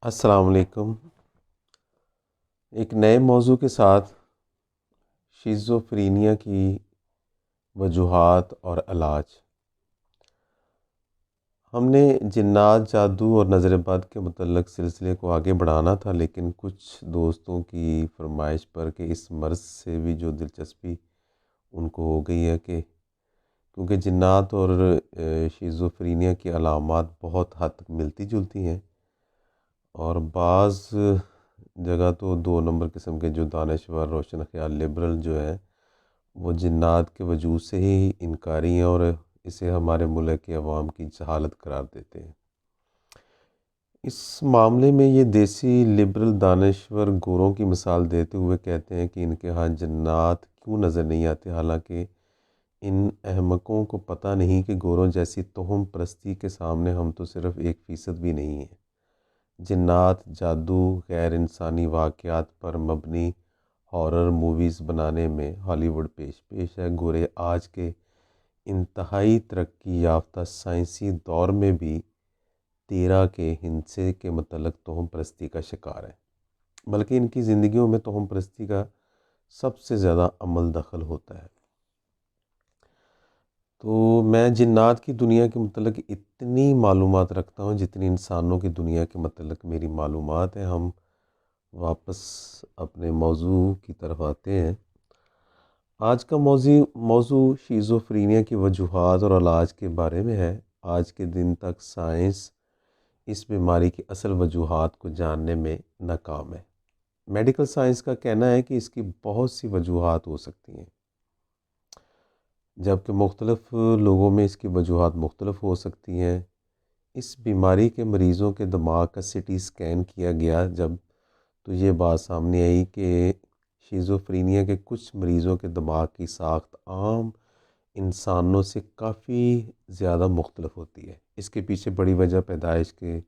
السلام علیکم۔ ایک نئے موضوع کے ساتھ شیزوفرینیا کی وجوہات اور علاج۔ ہم نے جنات، جادو اور نظر بد کے متعلق سلسلے کو آگے بڑھانا تھا، لیکن کچھ دوستوں کی فرمائش پر کہ اس مرض سے بھی جو دلچسپی ان کو ہو گئی ہے کہ کیونکہ جنات اور شیزوفرینیا کی علامات بہت حد تک ملتی جلتی ہیں، اور بعض جگہ تو 2 نمبر قسم کے جو دانشور روشن خیال لبرل جو ہیں وہ جنات کے وجود سے ہی انکاری ہیں اور اسے ہمارے ملک کے عوام کی جہالت قرار دیتے ہیں۔ اس معاملے میں یہ دیسی لبرل دانشور گوروں کی مثال دیتے ہوئے کہتے ہیں کہ ان کے ہاں جنات کیوں نظر نہیں آتے، حالانکہ ان احمقوں کو پتہ نہیں کہ گوروں جیسی توہم پرستی کے سامنے ہم تو صرف 1% بھی نہیں ہیں۔ جنات، جادو، غیر انسانی واقعات پر مبنی ہارر موویز بنانے میں ہالی ووڈ پیش ہے۔ گورے آج کے انتہائی ترقی یافتہ سائنسی دور میں بھی تیرہ کے ہندسے کے متعلق توہم پرستی کا شکار ہیں، بلکہ ان کی زندگیوں میں توہم پرستی کا سب سے زیادہ عمل دخل ہوتا ہے۔ تو میں جنات کی دنیا کے متعلق اتنی معلومات رکھتا ہوں جتنی انسانوں کی دنیا کے متعلق میری معلومات ہیں۔ ہم واپس اپنے موضوع کی طرف آتے ہیں۔ آج کا موضوع شیزوفرینیا کی وجوہات اور علاج کے بارے میں ہے۔ آج کے دن تک سائنس اس بیماری کی اصل وجوہات کو جاننے میں ناکام ہے۔ میڈیکل سائنس کا کہنا ہے کہ اس کی بہت سی وجوہات ہو سکتی ہیں، جبکہ مختلف لوگوں میں اس کی وجوہات مختلف ہو سکتی ہیں۔ اس بیماری کے مریضوں کے دماغ کا سی ٹی اسکین کیا گیا جب تو یہ بات سامنے آئی کہ شیزوفرینیا کے کچھ مریضوں کے دماغ کی ساخت عام انسانوں سے کافی زیادہ مختلف ہوتی ہے۔ اس کے پیچھے بڑی وجہ پیدائش کے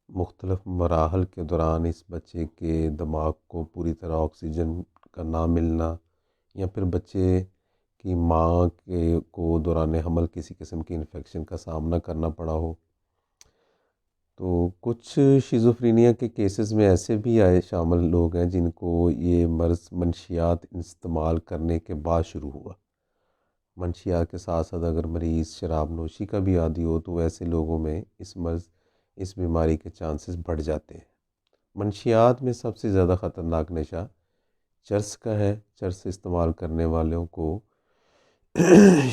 مختلف مراحل کے دوران اس بچے کے دماغ کو پوری طرح آکسیجن کا نہ ملنا، یا پھر بچے کی ماں کو دوران حمل کسی قسم کی انفیکشن کا سامنا کرنا پڑا ہو۔ تو کچھ شیزوفرینیا کے کیسز میں ایسے بھی شامل لوگ ہیں جن کو یہ مرض منشیات استعمال کرنے کے بعد شروع ہوا۔ منشیات کے ساتھ ساتھ اگر مریض شراب نوشی کا بھی عادی ہو تو ایسے لوگوں میں اس بیماری کے چانسز بڑھ جاتے ہیں۔ منشیات میں سب سے زیادہ خطرناک نشہ چرس کا ہے۔ چرس استعمال کرنے والوں کو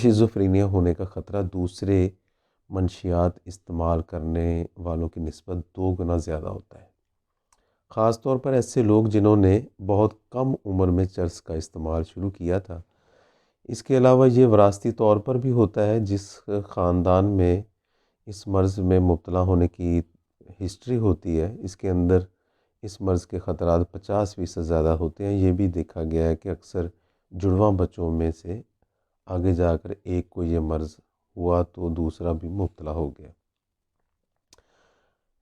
شیزوفرینیا ہونے کا خطرہ دوسرے منشیات استعمال کرنے والوں کی نسبت 2 گنا زیادہ ہوتا ہے، خاص طور پر ایسے لوگ جنہوں نے بہت کم عمر میں چرس کا استعمال شروع کیا تھا۔ اس کے علاوہ یہ وراثتی طور پر بھی ہوتا ہے۔ جس خاندان میں اس مرض میں مبتلا ہونے کی ہسٹری ہوتی ہے، اس کے اندر اس مرض کے خطرات 50% زیادہ ہوتے ہیں۔ یہ بھی دیکھا گیا ہے کہ اکثر جڑواں بچوں میں سے آگے جا کر ایک کو یہ مرض ہوا تو دوسرا بھی مبتلا ہو گیا۔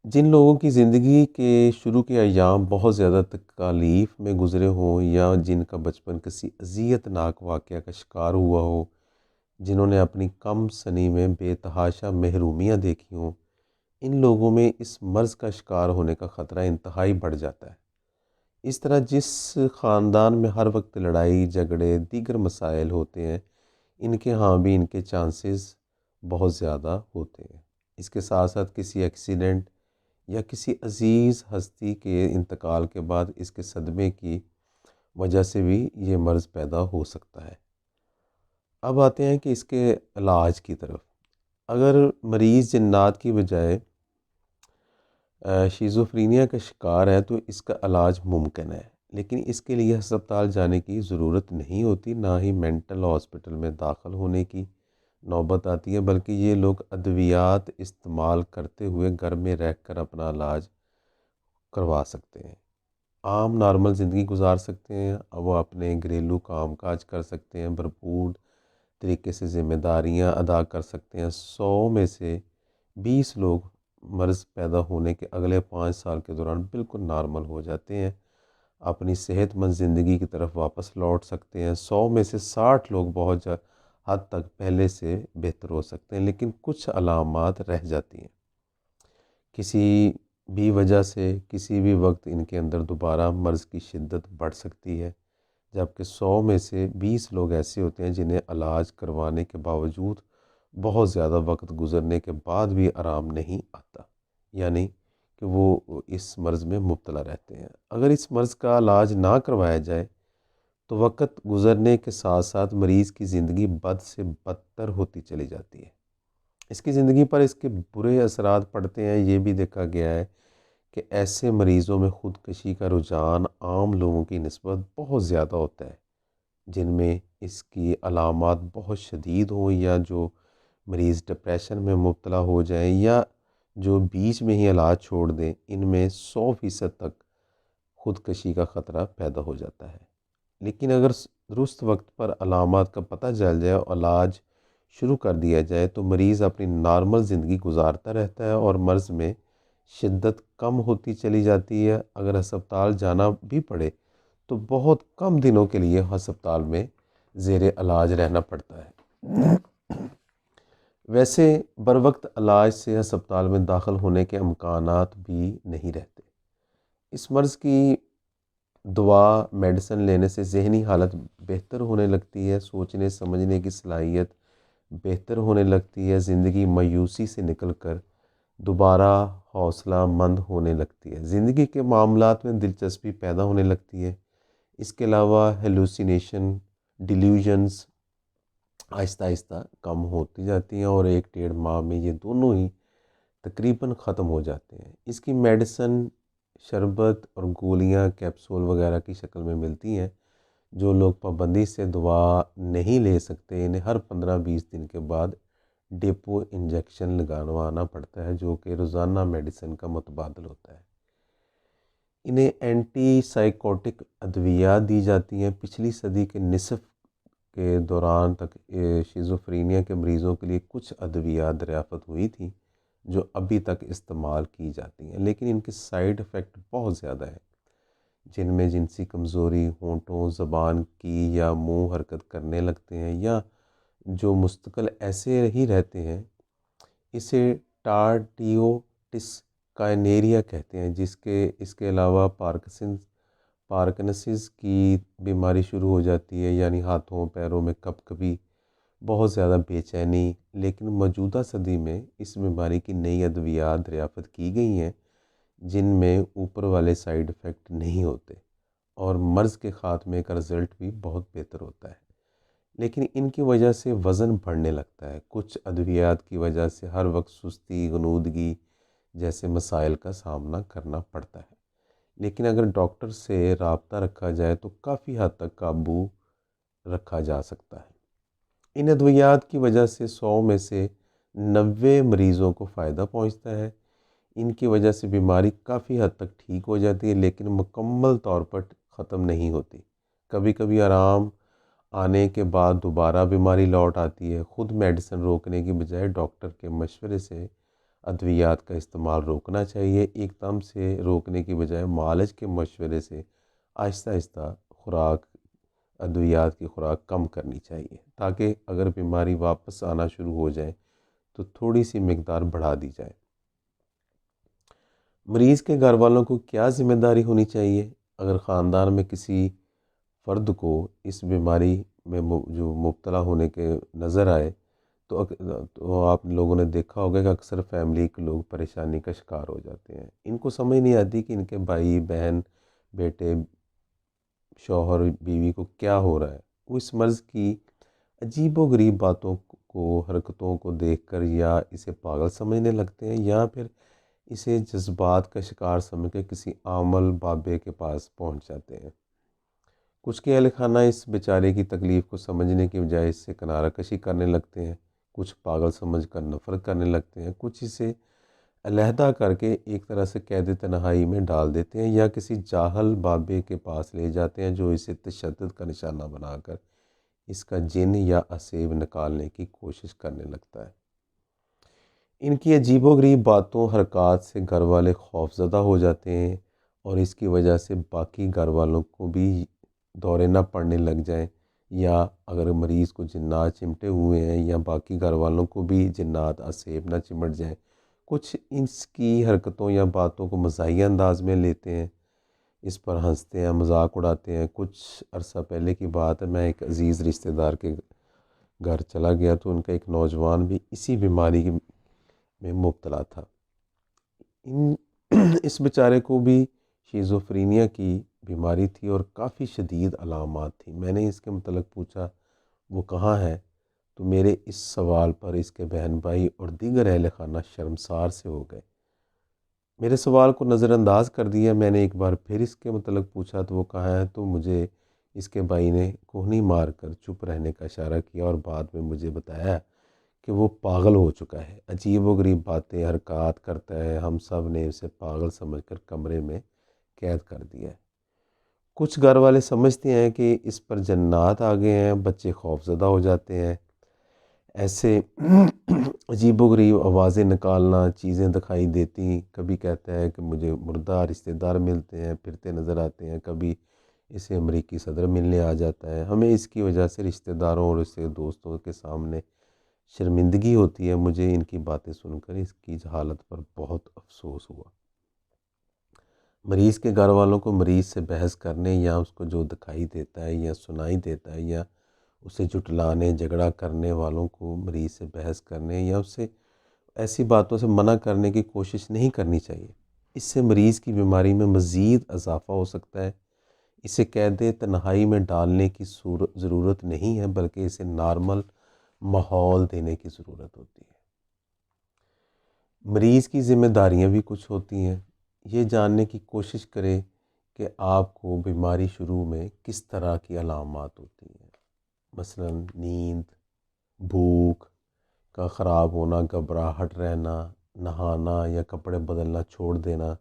جن لوگوں کی زندگی کے شروع کے ایام بہت زیادہ تکالیف میں گزرے ہوں، یا جن کا بچپن کسی اذیت ناک واقعہ کا شکار ہوا ہو، جنہوں نے اپنی کم سنی میں بے تحاشا محرومیاں دیکھی ہوں، ان لوگوں میں اس مرض کا شکار ہونے کا خطرہ انتہائی بڑھ جاتا ہے۔ اس طرح جس خاندان میں ہر وقت لڑائی جھگڑے دیگر مسائل ہوتے ہیں، ان کے ہاں بھی ان کے چانسز بہت زیادہ ہوتے ہیں۔ اس کے ساتھ ساتھ کسی ایکسیڈنٹ یا کسی عزیز ہستی کے انتقال کے بعد اس کے صدمے کی وجہ سے بھی یہ مرض پیدا ہو سکتا ہے۔ اب آتے ہیں کہ اس کے علاج کی طرف۔ اگر مریض جنات کی بجائے شیزوفرینیا کا شکار ہے تو اس کا علاج ممکن ہے، لیکن اس کے لیے ہسپتال جانے کی ضرورت نہیں ہوتی، نہ ہی مینٹل ہاسپٹل میں داخل ہونے کی نوبت آتی ہے، بلکہ یہ لوگ ادویات استعمال کرتے ہوئے گھر میں رہ کر اپنا علاج کروا سکتے ہیں، عام نارمل زندگی گزار سکتے ہیں، وہ اپنے گھریلو کام کاج کر سکتے ہیں، بھرپور طریقے سے ذمہ داریاں ادا کر سکتے ہیں۔ 100 میں سے 20 لوگ مرض پیدا ہونے کے اگلے 5 سال کے دوران بالکل نارمل ہو جاتے ہیں، اپنی صحت مند زندگی کی طرف واپس لوٹ سکتے ہیں۔ 100 میں سے 60 لوگ بہت حد تک پہلے سے بہتر ہو سکتے ہیں، لیکن کچھ علامات رہ جاتی ہیں۔ کسی بھی وجہ سے کسی بھی وقت ان کے اندر دوبارہ مرض کی شدت بڑھ سکتی ہے، جبکہ 100 میں سے 20 لوگ ایسے ہوتے ہیں جنہیں علاج کروانے کے باوجود بہت زیادہ وقت گزرنے کے بعد بھی آرام نہیں آتا، یعنی کہ وہ اس مرض میں مبتلا رہتے ہیں۔ اگر اس مرض کا علاج نہ کروایا جائے تو وقت گزرنے کے ساتھ ساتھ مریض کی زندگی بد سے بدتر ہوتی چلی جاتی ہے۔ اس کی زندگی پر اس کے برے اثرات پڑتے ہیں۔ یہ بھی دیکھا گیا ہے کہ ایسے مریضوں میں خودکشی کا رجحان عام لوگوں کی نسبت بہت زیادہ ہوتا ہے، جن میں اس کی علامات بہت شدید ہوں، یا جو مریض ڈپریشن میں مبتلا ہو جائیں، یا جو بیچ میں ہی علاج چھوڑ دیں، ان میں 100% تک خودکشی کا خطرہ پیدا ہو جاتا ہے۔ لیکن اگر درست وقت پر علامات کا پتہ چل جائے اور علاج شروع کر دیا جائے تو مریض اپنی نارمل زندگی گزارتا رہتا ہے اور مرض میں شدت کم ہوتی چلی جاتی ہے۔ اگر ہسپتال جانا بھی پڑے تو بہت کم دنوں کے لیے ہسپتال میں زیر علاج رہنا پڑتا ہے۔ ویسے بروقت علاج سے ہسپتال میں داخل ہونے کے امکانات بھی نہیں رہتے۔ اس مرض کی دوا میڈیسن لینے سے ذہنی حالت بہتر ہونے لگتی ہے، سوچنے سمجھنے کی صلاحیت بہتر ہونے لگتی ہے، زندگی مایوسی سے نکل کر دوبارہ حوصلہ مند ہونے لگتی ہے، زندگی کے معاملات میں دلچسپی پیدا ہونے لگتی ہے۔ اس کے علاوہ ہیلوسینیشن، ڈیلیوژنز آہستہ آہستہ کم ہوتی جاتی ہیں اور 1 ڈیڑھ ماہ میں یہ دونوں ہی تقریباً ختم ہو جاتے ہیں۔ اس کی میڈیسن شربت اور گولیاں کیپسول وغیرہ کی شکل میں ملتی ہیں۔ جو لوگ پابندی سے دوا نہیں لے سکتے انہیں ہر 15-20 دن کے بعد ڈیپو انجیکشن لگوانا پڑتا ہے، جو کہ روزانہ میڈیسن کا متبادل ہوتا ہے۔ انہیں اینٹی سائیکوٹک ادویات دی جاتی ہیں۔ پچھلی صدی کے نصف کے دوران تک شیزوفرینیا کے مریضوں کے لیے کچھ ادویات دریافت ہوئی تھیں جو ابھی تک استعمال کی جاتی ہیں، لیکن ان کے سائیڈ افیکٹ بہت زیادہ ہیں، جن میں جنسی کمزوری، ہونٹوں زبان کی یا منہ حرکت کرنے لگتے ہیں، یا جو مستقل ایسے ہی رہتے ہیں۔ اسے ٹارڈیوٹس کائنیریا کہتے ہیں، اس کے علاوہ پارکنسنز کی بیماری شروع ہو جاتی ہے، یعنی ہاتھوں پیروں میں کب کبھی بہت زیادہ بے چینی۔ لیکن موجودہ صدی میں اس بیماری کی نئی ادویات دریافت کی گئی ہیں جن میں اوپر والے سائیڈ افیکٹ نہیں ہوتے اور مرض کے خاتمے کا رزلٹ بھی بہت بہتر ہوتا ہے، لیکن ان کی وجہ سے وزن بڑھنے لگتا ہے۔ کچھ ادویات کی وجہ سے ہر وقت سستی، غنودگی جیسے مسائل کا سامنا کرنا پڑتا ہے، لیکن اگر ڈاکٹر سے رابطہ رکھا جائے تو کافی حد تک قابو رکھا جا سکتا ہے۔ ان ادویات کی وجہ سے 100 میں سے 90 مریضوں کو فائدہ پہنچتا ہے۔ ان کی وجہ سے بیماری کافی حد تک ٹھیک ہو جاتی ہے، لیکن مکمل طور پر ختم نہیں ہوتی۔ کبھی کبھی آرام آنے کے بعد دوبارہ بیماری لوٹ آتی ہے۔ خود میڈیسن روکنے کی بجائے ڈاکٹر کے مشورے سے ادویات کا استعمال روکنا چاہیے۔ ایک دم سے روکنے کی بجائے معالج کے مشورے سے آہستہ آہستہ ادویات کی خوراک کم کرنی چاہیے، تاکہ اگر بیماری واپس آنا شروع ہو جائے تو تھوڑی سی مقدار بڑھا دی جائے۔ مریض کے گھر والوں کو کیا ذمہ داری ہونی چاہیے؟ اگر خاندان میں کسی فرد کو اس بیماری میں جو مبتلا ہونے کے نظر آئے تو آپ لوگوں نے دیکھا ہوگا کہ اکثر فیملی کے لوگ پریشانی کا شکار ہو جاتے ہیں۔ ان کو سمجھ نہیں آتی کہ ان کے بھائی بہن، بیٹے، شوہر، بیوی کو کیا ہو رہا ہے۔ وہ اس مرض کی عجیب و غریب باتوں کو، حرکتوں کو دیکھ کر یا اسے پاگل سمجھنے لگتے ہیں، یا پھر اسے جذبات کا شکار سمجھ کے کسی عامل بابے کے پاس پہنچ جاتے ہیں۔ کچھ کے اہل خانہ اس بیچارے کی تکلیف کو سمجھنے کی بجائے اس سے کنارہ کشی کرنے لگتے ہیں، کچھ پاگل سمجھ کر نفرت کرنے لگتے ہیں، کچھ اسے علیحدہ کر کے ایک طرح سے قید تنہائی میں ڈال دیتے ہیں، یا کسی جاہل بابے کے پاس لے جاتے ہیں جو اسے تشدد کا نشانہ بنا کر اس کا جن یا اسیب نکالنے کی کوشش کرنے لگتا ہے۔ ان کی عجیب و غریب باتوں، حرکات سے گھر والے خوف زدہ ہو جاتے ہیں، اور اس کی وجہ سے باقی گھر والوں کو بھی دورے نہ پڑنے لگ جائیں، یا اگر مریض کو جنات چمٹے ہوئے ہیں یا باقی گھر والوں کو بھی جنات اسیب نہ چمٹ جائیں، کچھ اس کی حرکتوں یا باتوں کو مزاحیہ انداز میں لیتے ہیں، اس پر ہنستے ہیں، مذاق اڑاتے ہیں۔ کچھ عرصہ پہلے کی بات ہے، میں ایک عزیز رشتہ دار کے گھر چلا گیا تو ان کا ایک نوجوان بھی اسی بیماری میں مبتلا تھا۔ اس بیچارے کو بھی شیزوفرینیا کی بیماری تھی اور کافی شدید علامات تھیں۔ میں نے اس کے متعلق پوچھا وہ کہاں ہے، تو میرے اس سوال پر اس کے بہن بھائی اور دیگر اہل خانہ شرمسار سے ہو گئے۔ میرے سوال کو نظر انداز کر دیا۔ میں نے ایک بار پھر اس کے متعلق پوچھا تو وہ کہاں ہے، تو مجھے اس کے بھائی نے کوہنی مار کر چپ رہنے کا اشارہ کیا اور بعد میں مجھے بتایا کہ وہ پاگل ہو چکا ہے، عجیب و غریب باتیں حرکات کرتا ہے۔ ہم سب نے اسے پاگل سمجھ کر کمرے میں قید کر دیا ہے۔ کچھ گھر والے سمجھتے ہیں کہ اس پر جنات آ گئے ہیں، بچے خوف زدہ ہو جاتے ہیں۔ ایسے عجیب و غریب آوازیں نکالنا، چیزیں دکھائی دیتی، کبھی کہتا ہے کہ مجھے مردہ رشتہ دار ملتے ہیں، پھرتے نظر آتے ہیں، کبھی اسے امریکی صدر ملنے آ جاتا ہے۔ ہمیں اس کی وجہ سے رشتہ داروں اور اس کے دوستوں کے سامنے شرمندگی ہوتی ہے۔ مجھے ان کی باتیں سن کر اس کی حالت پر بہت افسوس ہوا۔ مریض کے گھر والوں کو مریض سے بحث کرنے یا اس کو جو دکھائی دیتا ہے یا سنائی دیتا ہے یا اسے جھٹلانے جھگڑا کرنے والوں کو مریض سے بحث کرنے یا اسے ایسی باتوں سے منع کرنے کی کوشش نہیں کرنی چاہیے۔ اس سے مریض کی بیماری میں مزید اضافہ ہو سکتا ہے۔ اسے قید تنہائی میں ڈالنے کی ضرورت نہیں ہے، بلکہ اسے نارمل ماحول دینے کی ضرورت ہوتی ہے۔ مریض کی ذمہ داریاں بھی کچھ ہوتی ہیں۔ یہ جاننے کی کوشش کریں کہ آپ کو بیماری شروع میں کس طرح کی علامات ہوتی ہیں، مثلا نیند، بھوک کا خراب ہونا، گھبراہٹ رہنا، نہانا یا کپڑے بدلنا چھوڑ دینا،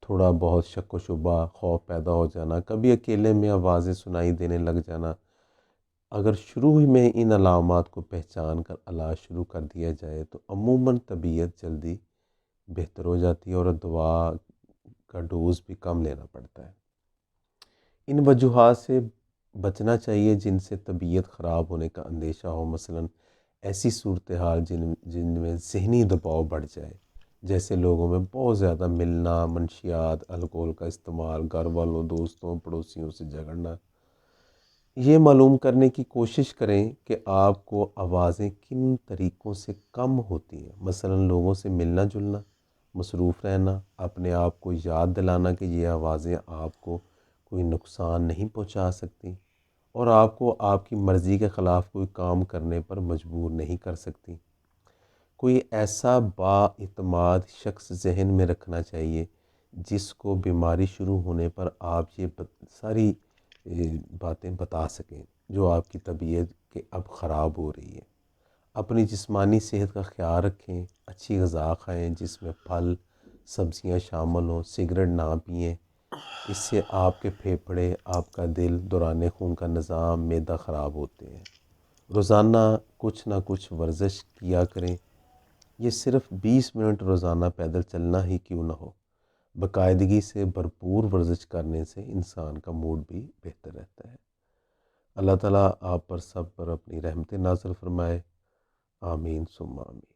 تھوڑا بہت شک و شبہ، خوف پیدا ہو جانا، کبھی اکیلے میں آوازیں سنائی دینے لگ جانا۔ اگر شروع ہی میں ان علامات کو پہچان کر علاج شروع کر دیا جائے تو عموماً طبیعت جلدی بہتر ہو جاتی ہے اور دوا کا ڈوز بھی کم لینا پڑتا ہے۔ ان وجوہات سے بچنا چاہیے جن سے طبیعت خراب ہونے کا اندیشہ ہو، مثلا ایسی صورتحال جن میں ذہنی دباؤ بڑھ جائے، جیسے لوگوں میں بہت زیادہ ملنا، منشیات، الکوہل کا استعمال، گھر والوں، دوستوں، پڑوسیوں سے جھگڑنا۔ یہ معلوم کرنے کی کوشش کریں کہ آپ کو آوازیں کن طریقوں سے کم ہوتی ہیں، مثلا لوگوں سے ملنا جلنا، مصروف رہنا، اپنے آپ کو یاد دلانا کہ یہ آوازیں آپ کو کوئی نقصان نہیں پہنچا سکتی اور آپ کو آپ کی مرضی کے خلاف کوئی کام کرنے پر مجبور نہیں کر سکتی۔ کوئی ایسا بااعتماد شخص ذہن میں رکھنا چاہیے جس کو بیماری شروع ہونے پر آپ یہ ساری باتیں بتا سکیں جو آپ کی طبیعت کے اب خراب ہو رہی ہے۔ اپنی جسمانی صحت کا خیال رکھیں، اچھی غذا کھائیں جس میں پھل سبزیاں شامل ہوں، سگریٹ نہ پئیں، اس سے آپ کے پھیپھڑے، آپ کا دل، دوران خون کا نظام، معدہ خراب ہوتے ہیں۔ روزانہ کچھ نہ کچھ ورزش کیا کریں، یہ صرف 20 منٹ روزانہ پیدل چلنا ہی کیوں نہ ہو۔ باقاعدگی سے بھرپور ورزش کرنے سے انسان کا موڈ بھی بہتر رہتا ہے۔ اللہ تعالیٰ آپ پر سب پر اپنی رحمت نازل فرمائے، آمین ثم آمین۔